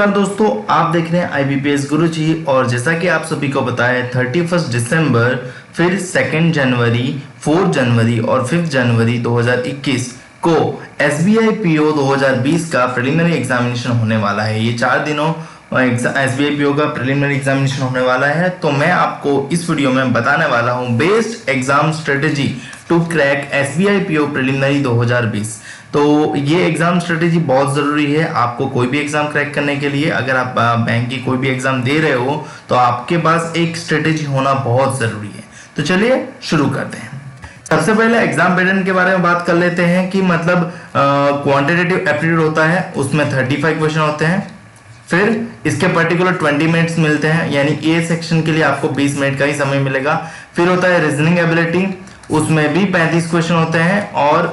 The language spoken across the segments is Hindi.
नमस्कार दोस्तों, आप देख रहे हैं IBPS गुरुजी। और जैसा कि आप सभी को पता है 31 दिसंबर, फिर 2 जनवरी, 4 जनवरी और 5 जनवरी 2021 को SBI PO 2020 का प्रिलिमिनरी एग्जामिनेशन होने वाला है। ये 4 दिनों SBI PO का प्रिलिमिनरी एग्जामिनेशन होने वाला है। तो मैं आपको इस वीडियो में बताने वाला हूँ best exam strategy to crack SBI PO preliminary 2020। तो ये एग्जाम स्ट्रेटेजी बहुत ज़रूरी है आपको कोई भी एग्जाम क्रैक करने के लिए। अगर आप बैंक की कोई भी एग्जाम दे रहे हो तो आपके पास एक स्ट्रेटेजी होना बहुत ज़रूरी है। तो चलिए शुरू करते हैं। सबसे पहले एग्जाम पैटर्न के बारे में बात कर लेते हैं कि मतलब क्वांटिटेटिव एप्टीट्यूड होता है, उसमें 35 क्वेश्चन होते हैं। फिर इसके पर्टिकुलर 20 मिनट्स मिलते हैं, यानी ए सेक्शन के लिए आपको 20 मिनट का ही समय मिलेगा। फिर होता है रीजनिंग एबिलिटी, उसमें भी 35 क्वेश्चन होते हैं और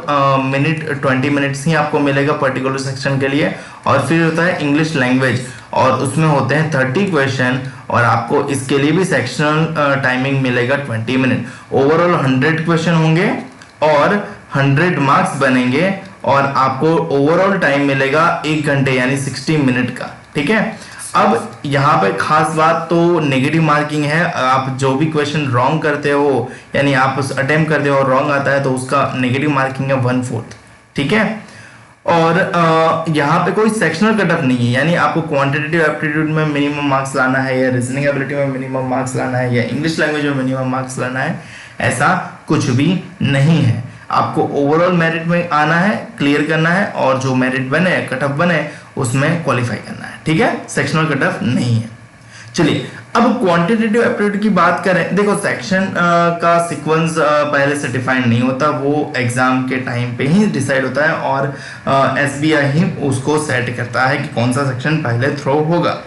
20 मिनट्स ही आपको मिलेगा पर्टिकुलर सेक्शन के लिए। और फिर होता है इंग्लिश लैंग्वेज और उसमें होते हैं 30 क्वेश्चन और आपको इसके लिए भी सेक्शनल टाइमिंग मिलेगा 20 मिनट। ओवरऑल 100 क्वेश्चन होंगे और 100 मार्क्स बनेंगे और आपको ओवरऑल टाइम मिलेगा 1 घंटे यानी 60 मिनट का। ठीक है, अब यहाँ पे खास बात तो नेगेटिव मार्किंग है। आप जो भी क्वेश्चन रॉन्ग करते हो यानी आप उस अटेम्प्ट करते हो और रॉन्ग आता है तो उसका नेगेटिव मार्किंग है 1/4। ठीक है, और यहाँ पे कोई सेक्शनल कट ऑफ नहीं है, यानी आपको क्वांटिटेटिव एप्टीट्यूड में मिनिमम मार्क्स लाना है या रीजनिंग एबिलिटी में मिनिमम मार्क्स लाना है या इंग्लिश लैंग्वेज में मिनिमम मार्क्स लाना है, ऐसा कुछ भी नहीं है। आपको ओवरऑल मेरिट में आना है, क्लियर करना है और जो मेरिट बने, कट ऑफ बने, उसमें क्वालिफाई करना है। ठीक है, सेक्शनल कट ऑफ नहीं है। चलिए अब क्वांटिटेटिव एप्टीट्यूड की बात करें। देखो सेक्शन का सीक्वेंस पहले से डिफाइंड नहीं होता, वो एग्जाम के टाइम पे ही डिसाइड होता है और SBI ही उसको सेट करता है कि कौन सा सेक्शन पहले थ्रो होगा।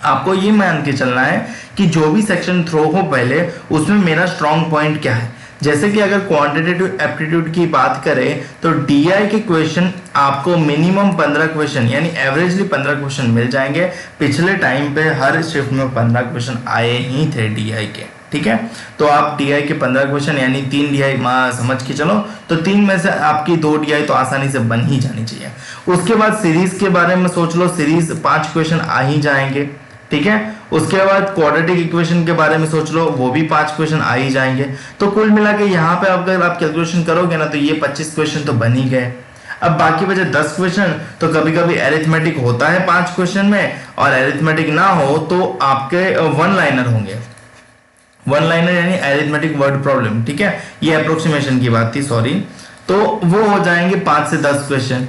आपको ये मान के चलना है कि जो भी सेक्शन थ्रो हो पहले उसमें मेरा स्ट्रॉन्ग पॉइंट क्या है। जैसे कि अगर क्वांटिटेटिव एप्टीट्यूड की बात करें तो DI के क्वेश्चन आपको मिनिमम 15 क्वेश्चन यानी एवरेजली 15 क्वेश्चन मिल जाएंगे। पिछले टाइम पे हर शिफ्ट में 15 क्वेश्चन आए ही थे DI के। ठीक है, तो आप DI के 15 क्वेश्चन यानी 3 DI समझ के चलो, तो 3 में से आपकी 2 DI तो आसानी से बन ही जानी चाहिए। उसके बाद सीरीज के बारे में सोच लो, सीरीज 5 क्वेश्चन आ ही जाएंगे। ठीक है, उसके बाद क्वाड्रेटिक इक्वेशन के बारे में सोच लो, वो भी 5 क्वेश्चन आ ही जाएंगे। तो कुल मिला के यहाँ पे अगर आप कैलकुलेशन करोगे ना तो ये 25 क्वेश्चन तो बन ही गए। अब बाकी बचे 10 क्वेश्चन, तो कभी कभी एरिथमेटिक होता है 5 क्वेश्चन में और एरिथमेटिक ना हो तो आपके 1 लाइनर होंगे। 1 लाइनर यानी एरिथमेटिक वर्ड प्रॉब्लम। ठीक है, ये अप्रोक्सीमेशन की बात थी, सॉरी। तो वो हो जाएंगे 5 से 10 क्वेश्चन।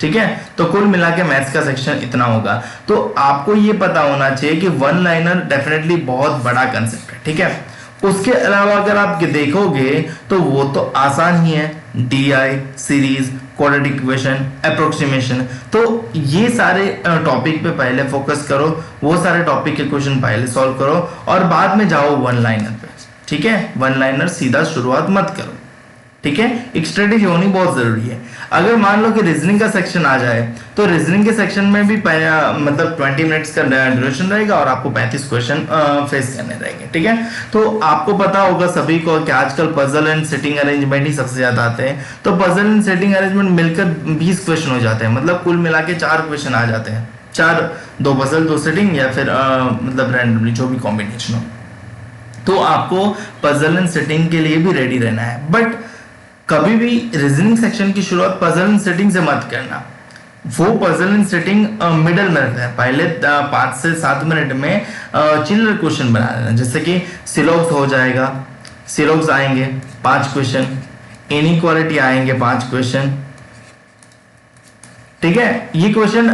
ठीक है, तो कुल मिला के मैथ्स का सेक्शन इतना होगा। तो आपको ये पता होना चाहिए कि 1 लाइनर डेफिनेटली बहुत बड़ा कंसेप्ट है। ठीक है, उसके अलावा अगर आप देखोगे तो वो तो आसान ही है, DI, series, quadratic equation, approximation. तो ये सारे टॉपिक पे पहले फोकस करो, वो सारे टॉपिक के क्वेश्चन पहले सॉल्व करो और बाद में जाओ 1 लाइनर पे। ठीक है, 1 लाइनर सीधा शुरुआत मत करो। ठीक है, एक स्ट्रेटेजी होनी बहुत जरूरी है। अगर मान लो कि रीजनिंग का सेक्शन आ जाए तो रीजनिंग के सेक्शन में भी मतलब 20 मिनट्स का ड्यूरेशन रहेगा और आपको 35 क्वेश्चन फेस करने रहेंगे। ठीक है, तो आपको पता होगा सभी को कि आजकल पजल एंड सेटिंग अरेंजमेंट ही सबसे ज्यादा आते हैं। तो पजल एंड सेटिंग अरेंजमेंट मिलकर 20 क्वेश्चन हो जाते हैं, मतलब कुल मिला के 4 क्वेश्चन आ जाते हैं। 4, 2 पजल 2 सेटिंग या फिर मतलब रैंडमली जो भी कॉम्बिनेशन हो। तो आपको पजल एंड सेटिंग के लिए भी रेडी रहना है। बट कभी भी रीजनिंग सेक्शन की शुरुआत पजल एंड सेटिंग से मत करना। वो पजल एंड सेटिंग मिडल में रखना है। पहले 5 से 7 मिनट में चिल्लर क्वेश्चन बना देना, जैसे कि सिलॉग्स हो जाएगा, सिलॉग्स आएंगे 5 क्वेश्चन, इनइक्वालिटी आएंगे 5 क्वेश्चन। ठीक है, ये क्वेश्चन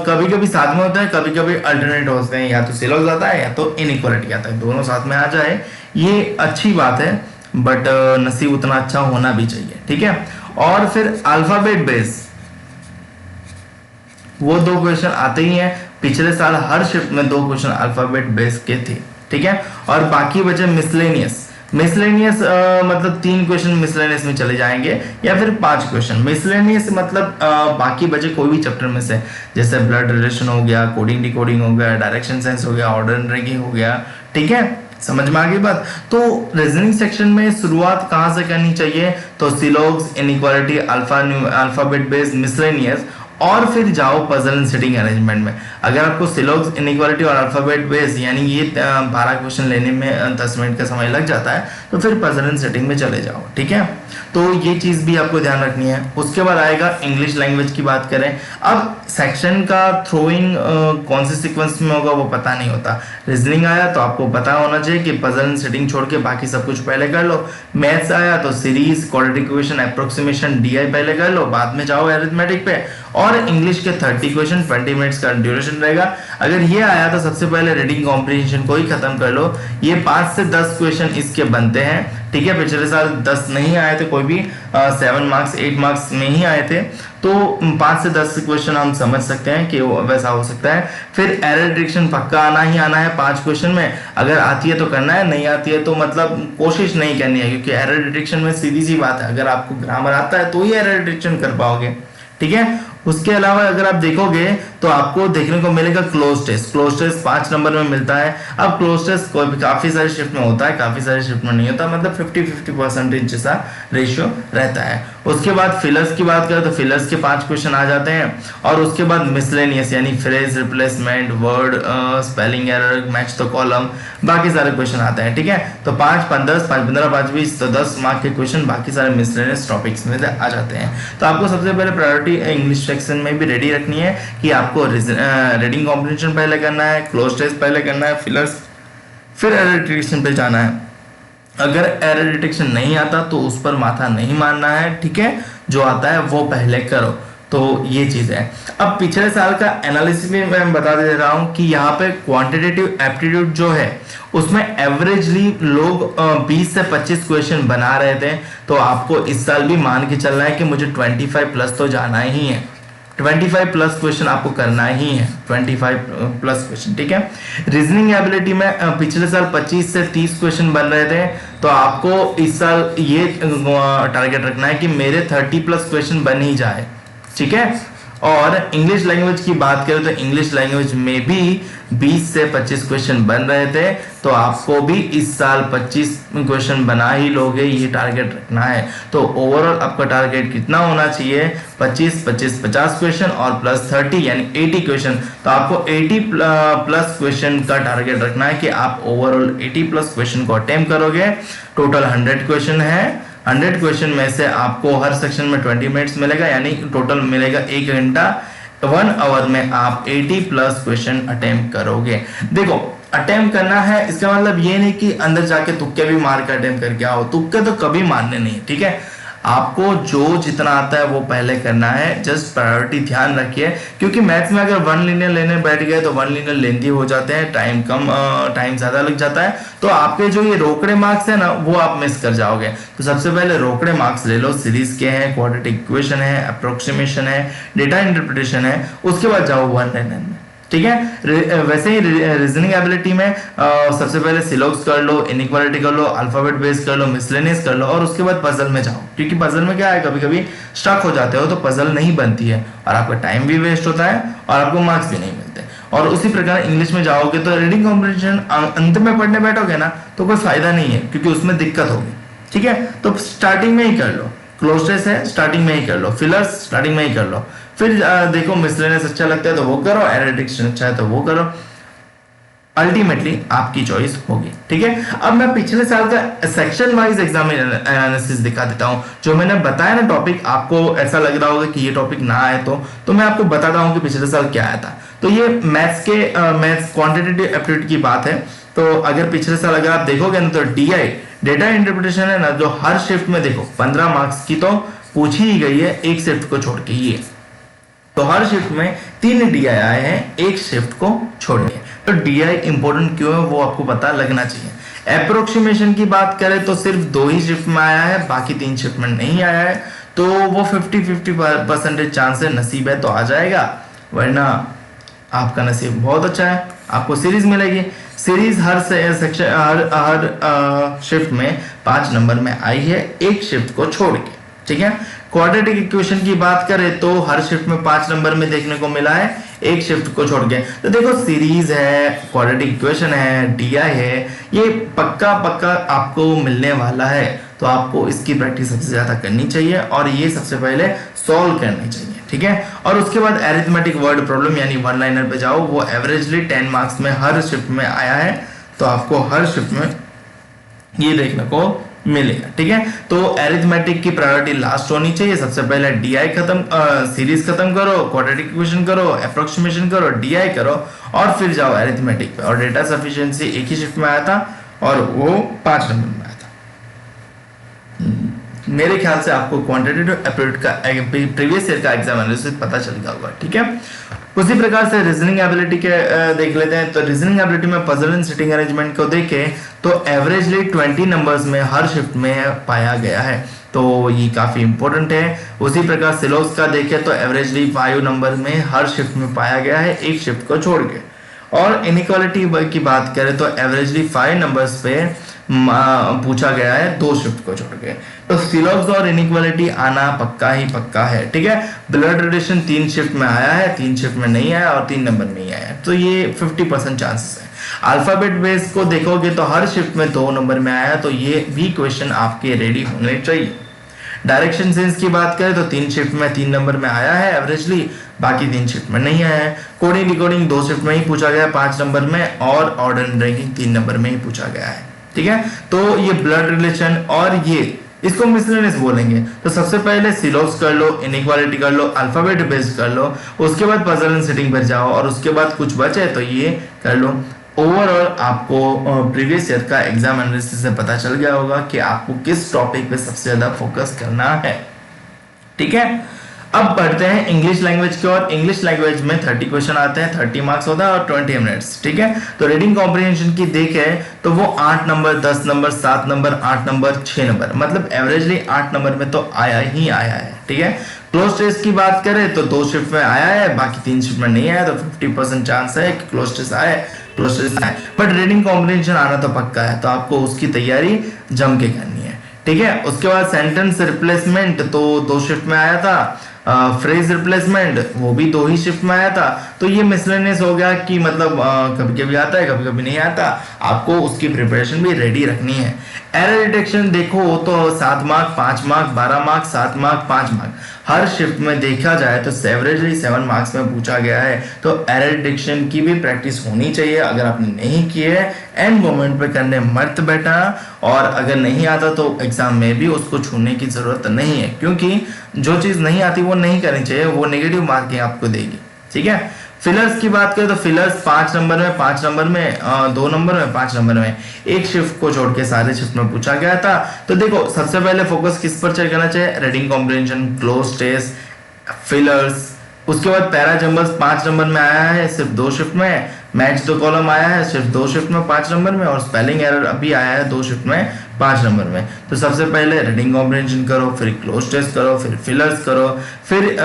कभी कभी साथ में होता है, कभी कभी अल्टरनेट होते हैं, या तो सिलॉग्स आता है या तो इनइक्वालिटी आता है, दोनों साथ में आ जाए ये अच्छी बात है। बट नसीब उतना अच्छा होना भी चाहिए। ठीक है, और फिर अल्फाबेट बेस, वो 2 क्वेश्चन आते ही हैं। पिछले साल हर शिफ्ट में 2 क्वेश्चन अल्फाबेट बेस के थे। ठीक है, और बाकी बचे मिसलेनियस। मिसलेनियस मतलब 3 क्वेश्चन मिसलेनियस में चले जाएंगे या फिर 5 क्वेश्चन मिसलेनियस, मतलब बाकी बचे कोई भी चैप्टर में से, जैसे ब्लड रिलेशन हो गया, कोडिंग डिकोडिंग हो गया, डायरेक्शन सेंस हो गया, ऑर्डर एंड रैंकिंग हो गया। ठीक है, समझ में आ गई बात। तो रीजनिंग सेक्शन में शुरुआत कहां से करनी चाहिए, तो सिलॉग्स, इनइक्वालिटी, अल्फाबेट बेस, मिसलेनियस और फिर जाओ पजल एंड सेटिंग अरेंजमेंट में। अगर आपको सिलोग्स, इनइक्वालिटी और अल्फाबेट बेस यानी ये 12 क्वेश्चन लेने में 10 मिनट का समय लग जाता है तो फिर पजल एंड सेटिंग में चले जाओ, ठीक है। तो ये चीज़ भी आपको ध्यान रखनी है। उसके बाद आएगा इंग्लिश लैंग्वेज की बात करें। अब सेक्शन का थ्रोइंग कौन से सीक्वेंस में होगा वो पता नहीं होता। रीजनिंग आया तो आपको पता होना चाहिए कि पजल एंड सेटिंग छोड़ के बाकी सब कुछ पहले कर लो। मैथ्स आया तो series, quadratic equation, approximation, DI पहले कर लो, बाद में जाओ अरिथमेटिक पे। और इंग्लिश के 30 क्वेश्चन 20 मिनट्स का ड्यूरेशन रहेगा। अगर ये आया तो सबसे पहले रीडिंग कॉम्प्रिहेंशन को ही खत्म कर लो। ये 5 से 10 क्वेश्चन इसके बनते हैं, ठीक है। पिछले साल 10 नहीं आए थे, कोई भी 7 मार्क्स 8 मार्क्स में ही आए थे, तो 5 से 10 क्वेश्चन हम समझ सकते हैं कि वो वैसा हो सकता है। फिर एरर डिटेक्शन पक्का आना ही आना है 5 क्वेश्चन में। अगर आती है तो करना है, नहीं आती है तो मतलब कोशिश नहीं करनी है, क्योंकि एरर डिटेक्शन में सीधी सी बात है, अगर आपको ग्रामर आता है तो ही एरर डिटेक्शन कर पाओगे, ठीक है। उसके अलावा अगर आप देखोगे तो आपको देखने को मिलेगा cloze test. Cloze test 5 number में मिलता है। अब क्लोज टेस्ट काफी सारे शिफ्ट में होता है, काफी सारे शिफ्ट में नहीं होता, मतलब 50-50% जैसा रेशियो रहता है। उसके बाद फिलर्स की बात करें तो फिलर्स के 5 क्वेश्चन आ जाते हैं। और उसके बाद मिसलेनियस यानी phrase replacement, word spelling error, match the column, बाकी सारे क्वेश्चन आते हैं, ठीक है। तो 5, 10, 5, 15, 5, 20 तो 10 मार्क के क्वेश्चन बाकी सारे मिसलेनियस टॉपिक्स में आ जाते हैं। तो आपको सबसे पहले प्रायोरिटी इंग्लिश सेक्शन में भी रेडी रखनी है कि आपको रीडिंग कॉम्प्रिहेंशन पहले करना है, क्लोज टेस्ट पहले करना है, फिलर्स, फिर एरर डिटेक्शन पे जाना है। अगर एरर डिटेक्शन नहीं आता तो उस पर माथा नहीं मारना है, ठीक है। जो आता है वो पहले करो। तो ये चीज है। अब पिछले साल का एनालिसिस भी मैं बता दे रहा हूं कि यहाँ पे क्वांटिटेटिव एप्टीट्यूड जो है उसमें एवरेजली लोग 20 से 25 क्वेश्चन बना रहे थे। तो आपको इस साल भी मान के चलना है कि मुझे 25 प्लस तो जाना ही है, 25 प्लस क्वेश्चन आपको करना ही है, 25 प्लस क्वेश्चन, ठीक है। रीजनिंग एबिलिटी में पिछले साल 25 से 30 क्वेश्चन बन रहे थे, तो आपको इस साल ये टारगेट रखना है कि मेरे 30 प्लस क्वेश्चन बन ही जाए, ठीक है। और इंग्लिश लैंग्वेज की बात करें तो इंग्लिश लैंग्वेज में भी 20 से 25 क्वेश्चन बन रहे थे, तो आपको भी इस साल 25 क्वेश्चन बना ही लोगे, ये टारगेट रखना है। तो ओवरऑल आपका टारगेट कितना होना चाहिए? 25, 25, 50 क्वेश्चन और प्लस 30 यानी 80 क्वेश्चन। तो आपको 80 प्लस क्वेश्चन का टारगेट रखना है कि आप ओवरऑल 80 प्लस क्वेश्चन को अटेम्प्ट करोगे। टोटल 100 क्वेश्चन है, 100 क्वेश्चन में से आपको हर सेक्शन में 20 मिनट्स मिलेगा, यानी टोटल मिलेगा 1 घंटा। 1 आवर में आप 80 प्लस क्वेश्चन अटेम्प्ट करोगे। देखो, अटेम्प्ट करना है इसका मतलब ये नहीं कि अंदर जाके तुक्के भी मार कर अटेम्प्ट करके आओ, तुक्के तो कभी मारने नहीं, ठीक है। आपको जो जितना आता है वो पहले करना है, जस्ट प्रायोरिटी ध्यान रखिए, क्योंकि मैथ्स में अगर 1 लीनियर लेने बैठ गए तो 1 लीनियर लेंथी हो जाते हैं, टाइम ज्यादा लग जाता है, तो आपके जो ये रोकड़े मार्क्स है ना वो आप मिस कर जाओगे। तो सबसे पहले रोकड़े मार्क्स ले लो, सीरीज के हैं, क्वाड्रेटिक इक्वेशन है, अप्रोक्सीमेशन है, डेटा इंटरप्रिटेशन है, उसके बाद जाओ 1 लाइनर में, ठीक है। वैसे ही रीजनिंग एबिलिटी में सबसे पहले सिलोग्स कर लो, इनइक्वालिटी कर लो, अल्फाबेट बेस कर लो, मिसलेनियस कर लो, और उसके बाद पजल में जाओ, क्योंकि पजल में क्या है, कभी कभी स्टक हो जाते हो तो पजल नहीं बनती है और आपका टाइम भी वेस्ट होता है और आपको मार्क्स भी नहीं मिलते। और उसी प्रकार इंग्लिश में जाओगे तो रीडिंग कॉम्प्रिहेंशन अंत में पढ़ने बैठोगे ना तो कोई फायदा नहीं है, क्योंकि उसमें दिक्कत होगी, ठीक है। तो स्टार्टिंग में ही कर लो, क्लोज टेस्ट है स्टार्टिंग में ही कर लो, फिलर्स स्टार्टिंग में ही कर लो, फिर देखो मिसलेनियस अच्छा लगता है तो वो करो, एरर डिटेक्शन अच्छा है तो वो करो, अल्टीमेटली आपकी चॉइस होगी, ठीक है। अब मैं पिछले साल का सेक्शन वाइज एग्जाम एनालिसिस दिखा देता हूं। जो मैंने बताया ना टॉपिक, आपको ऐसा लग रहा होगा कि ये टॉपिक ना आए तो मैं आपको बताता हूं कि पिछले साल क्या आया था। तो ये मैथ्स क्वांटिटेटिव एप्टीट्यूड की बात है। तो अगर पिछले साल अगर आप देखोगे ना तो डीआई डेटा इंटरप्रिटेशन है ना, जो हर शिफ्ट में देखो 15 मार्क्स की तो पूछ ही गई है, एक शिफ्ट को छोड़ के। ये तो हर शिफ्ट में 3 डीआई आए हैं, एक शिफ्ट को छोड़ के। तो डीआई इंपॉर्टेंट क्यों है वो आपको पता लगना चाहिए। अप्रोक्सीमेशन की बात करें तो सिर्फ 2 ही शिफ्ट में आया है, बाकी 3 शिफ्ट में नहीं आया है, तो वो 50-50% चांस है, नसीब है तो आ जाएगा, वरना आपका नसीब बहुत अच्छा है, आपको सीरीज मिलेगी। सीरीज हर सेक्शन हर शिफ्ट में 5 नंबर में आई है, एक शिफ्ट को छोड़ के, ठीक है। क्वाड्रेटिक इक्वेशन की बात करें तो हर शिफ्ट में 5 नंबर में देखने को मिला है, एक शिफ्ट को छोड़ के। तो देखो सीरीज है, क्वाड्रेटिक इक्वेशन है, डीआई है, ये पक्का आपको मिलने वाला है, तो आपको इसकी प्रैक्टिस सबसे ज्यादा करनी चाहिए और ये सबसे पहले सॉल्व करनी चाहिए, ठीक है। और उसके बाद एरिथमेटिक वर्ड प्रॉब्लम यानी वन लाइनर पे जाओ, वो एवरेजली 10 मार्क्स में हर शिफ्ट में आया है, तो आपको हर शिफ्ट में ये देखने को मिलेगा, ठीक है। तो एरिथमेटिक की प्रायोरिटी लास्ट होनी चाहिए। सबसे पहले डीआई खत्म, सीरीज खत्म करो, क्वाड्रेटिक इक्वेशन करो, अप्रोक्सीमेशन करो, डीआई करो और फिर जाओ एरिथमेटिक पे। और डेटा सफिशिएंसी एक ही शिफ्ट में आया था और वो 5 नंबर में आया था। मेरे ख्याल से आपको क्वांटिटेटिव एप्टीट्यूड का प्रीवियस ईयर का एग्जाम एनालिसिस पता चल गया होगा, ठीक है। उसी प्रकार से रीजनिंग एबिलिटी के देख लेते हैं। तो रीजनिंग एबिलिटी में पजल एंड सिटिंग अरेंजमेंट को देखें तो एवरेजली 20 नंबर्स में हर शिफ्ट में पाया गया है, तो ये काफी इंपॉर्टेंट है। उसी प्रकार सिलोक्स का देखें तो एवरेजली 5 नंबर में हर शिफ्ट में पाया गया है, एक शिफ्ट को छोड़ के। और इनइक्वालिटी की बात करें तो एवरेजली 5 नंबर्स पे पूछा गया है 2 शिफ्ट को छोड़ के। तो सिलोक्स और इनइक्वालिटी आना पक्का ही पक्का है, ठीक है। ब्लड रिलेशन 3 शिफ्ट में आया है, 3 शिफ्ट में नहीं आया और 3 नंबर में ही आया है, तो ये 50% चांसेस है। अल्फाबेट बेस को देखोगे तो हर शिफ्ट में 2 नंबर में आया, तो ये भी क्वेश्चन आपके रेडी होने चाहिए। डायरेक्शन सेंस की बात करें तो 3 शिफ्ट में 3 नंबर में आया है एवरेजली, बाकी 3 शिफ्ट में नहीं आया है। कोडिंग डिकोडिंग 2 शिफ्ट में ही पूछा गया 5 नंबर में, और ऑर्डर एंड रैंकिंग 3 नंबर में ही पूछा गया है, ठीक है। तो ये ब्लड रिलेशन और ये इसको मिसलेनियस बोलेंगे। तो सबसे पहले सिलोक्स कर लो, इनइक्वालिटी कर लो, अल्फाबेट बेस्ड कर लो, उसके बाद पजल एंड सिटिंग पर जाओ और उसके बाद कुछ बचे तो ये कर लो। ओवरऑल आपको प्रीवियस ईयर का एग्जाम एनालिसिस से पता चल गया होगा कि आपको किस टॉपिक पे सबसे ज्यादा फोकस करना है, ठीक है। अब बढ़ते हैं इंग्लिश लैंग्वेज की ओर। इंग्लिश लैंग्वेज में 30 क्वेश्चन आते हैं, 30 मार्क्स होता है और 20 मिनट्स, ठीक है। तो रीडिंग कॉम्प्रिहेंशन की देखें तो वो 8 number, 10 number, 7 number, 8 number, 6 number, मतलब एवरेजली 8 नंबर में तो आया ही आया है, ठीक है। क्लोज टेस्ट की बात करें तो 2 शिफ्ट में आया है, बाकी 3 शिफ्ट में नहीं आया, तो 50% चांस है कि क्लोज टेस्ट आए, क्लोज टेस्ट आए। बट रीडिंग कॉम्प्रिहेंशन आना तो पक्का है, तो आपको उसकी तैयारी जम के करनी है, ठीक है। उसके बाद सेंटेंस रिप्लेसमेंट तो 2 शिफ्ट में आया था, फ्रेज रिप्लेसमेंट वो भी 2 ही शिफ्ट में आया था। तो ये मिसलेनियस हो गया कि मतलब कभी कभी आता है, कभी कभी नहीं आता, आपको उसकी प्रिपरेशन भी रेडी रखनी है। एरर डिटेक्शन देखो तो 7 mark, 5 mark, 12 mark, 7 mark, 5 mark हर शिफ्ट में देखा जाए तो एवरेजली 7 मार्क्स में पूछा गया है। तो एरर डिटेक्शन की भी प्रैक्टिस होनी चाहिए। अगर आपने नहीं की है एंड मोमेंट पे करने मत बैठा, और अगर नहीं आता तो एग्जाम में भी उसको छूने की जरूरत नहीं है, क्योंकि जो चीज नहीं आती वो नहीं करनी चाहिए, वो नेगेटिव मार्किंग आपको देगी, ठीक है। फिलर्स की बात करें तो फिलर्स 5 नंबर में, 5 नंबर में, 2 नंबर में, 5 नंबर में, एक शिफ्ट को छोड़ के सारे शिफ्ट में पूछा गया था। तो देखो सबसे पहले फोकस किस पर करना चाहिए, reading comprehension, cloze test, fillers. उसके बाद पैरा जंबल्स 5 नंबर में आया है सिर्फ 2 शिफ्ट में, मैच द कॉलम आया है सिर्फ 2 शिफ्ट में 5 नंबर में, और स्पेलिंग एरर अभी आया है 2 शिफ्ट में 5 नंबर में। तो सबसे पहले रीडिंग कॉम्प्रिहेंशन करो, फिर क्लोज टेस्ट करो, फिर फिलर्स करो, फिर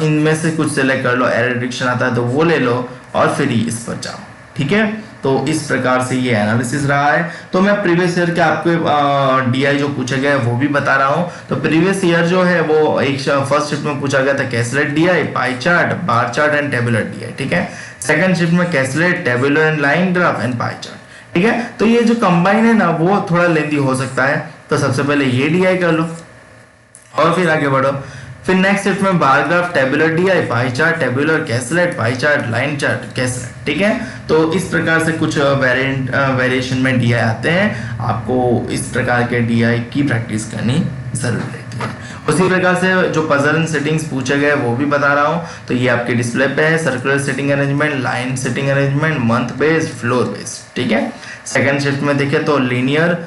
इनमें से कुछ सिलेक्ट कर लो, एरर डिटेक्शन आता है तो वो ले लो और फिर इस पर जाओ, ठीक है। तो इस प्रकार से ये एनालिसिस रहा है। तो मैं प्रीवियस ईयर के आपको डीआई जो पूछे गए वो भी बता रहा हूँ। तो प्रीवियस ईयर जो है वो एक फर्स्ट शिफ्ट में पूछा गया था caselet DI, pie chart, bar chart and tabular DI, ठीक है। सेकंड शिफ्ट में caselet, tabular and line graph and pie chart, ठीक है। तो ये जो कंबाइन है ना वो थोड़ा लेंदी हो सकता है, तो सबसे पहले ये डीआई कर लो और फिर आगे बढ़ो। फिर नेक्स्ट शिफ्ट में bar graph, tabular DI, pie chart, tabular, caselet, pie chart, line chart, caselet, ठीक है। तो इस प्रकार से कुछ वेरिएशन में डीआई आते हैं। आपको इस प्रकार के डीआई की प्रैक्टिस करनी जरूरी रहती है। उसी प्रकार से जो पजल एंड सेटिंग्स पूछे गए वो भी बता रहा हूँ। तो ये आपके डिस्प्ले पे है, circular seating arrangement, line seating arrangement, month based, floor based, ठीक है। सेकंड शिफ्ट में देखें तो linear,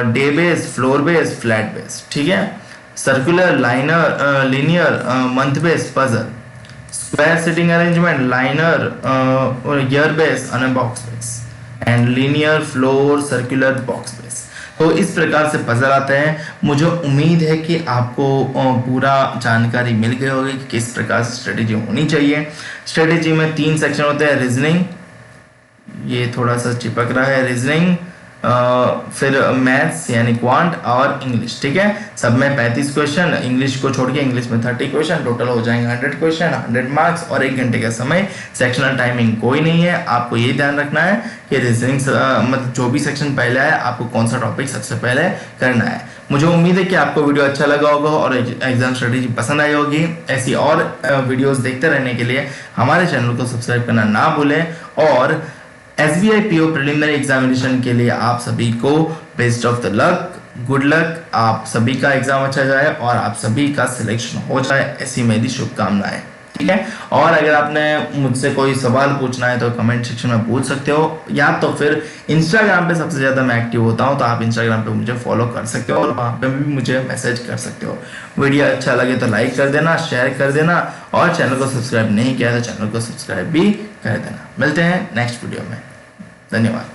day based, floor based, flat based, ठीक है। Circular, linear, linear, month based puzzle, square seating arrangement, linear, year based और box based, and linear, floor, circular, box based. तो इस प्रकार से पजल आते हैं। मुझे उम्मीद है कि आपको पूरा जानकारी मिल गई होगी कि किस प्रकार से स्ट्रेटेजी होनी चाहिए। स्ट्रेटेजी में 3 सेक्शन होते हैं, रीजनिंग, ये थोड़ा सा चिपक रहा है, रीजनिंग, फिर मैथ्स यानी क्वांट और इंग्लिश, ठीक है। सब में 35 क्वेश्चन, इंग्लिश को छोड़ के इंग्लिश में 30 क्वेश्चन, टोटल हो जाएंगे 100 क्वेश्चन, 100 मार्क्स और 1 घंटे का समय। सेक्शनल टाइमिंग कोई नहीं है। आपको ये ध्यान रखना है कि रीजनिंग मतलब जो भी सेक्शन पहले है आपको कौन सा टॉपिक सबसे पहले करना है। मुझे उम्मीद है कि आपको वीडियो अच्छा लगा होगा और एग्जाम स्ट्रेटेजी पसंद आई होगी। ऐसी और वीडियोस देखते रहने के लिए हमारे चैनल को सब्सक्राइब करना ना भूलें। और SBI PO प्रिलिमिनरी एग्जामिनेशन के लिए आप सभी को best of the luck, good luck. आप सभी का एग्जाम अच्छा जाए और आप सभी का सिलेक्शन हो जाए, ऐसी मेरी शुभकामनाएं। ठीक है, और अगर आपने मुझसे कोई सवाल पूछना है तो कमेंट सेक्शन में पूछ सकते हो, या तो फिर इंस्टाग्राम पे सबसे ज़्यादा मैं एक्टिव होता हूँ, तो आप इंस्टाग्राम पे मुझे फॉलो कर सकते हो और वहाँ पे भी मुझे मैसेज कर सकते हो। वीडियो अच्छा लगे तो लाइक कर देना, शेयर कर देना, और चैनल को सब्सक्राइब नहीं किया तो चैनल को सब्सक्राइब भी कर देना। मिलते हैं नेक्स्ट वीडियो में। धन्यवाद।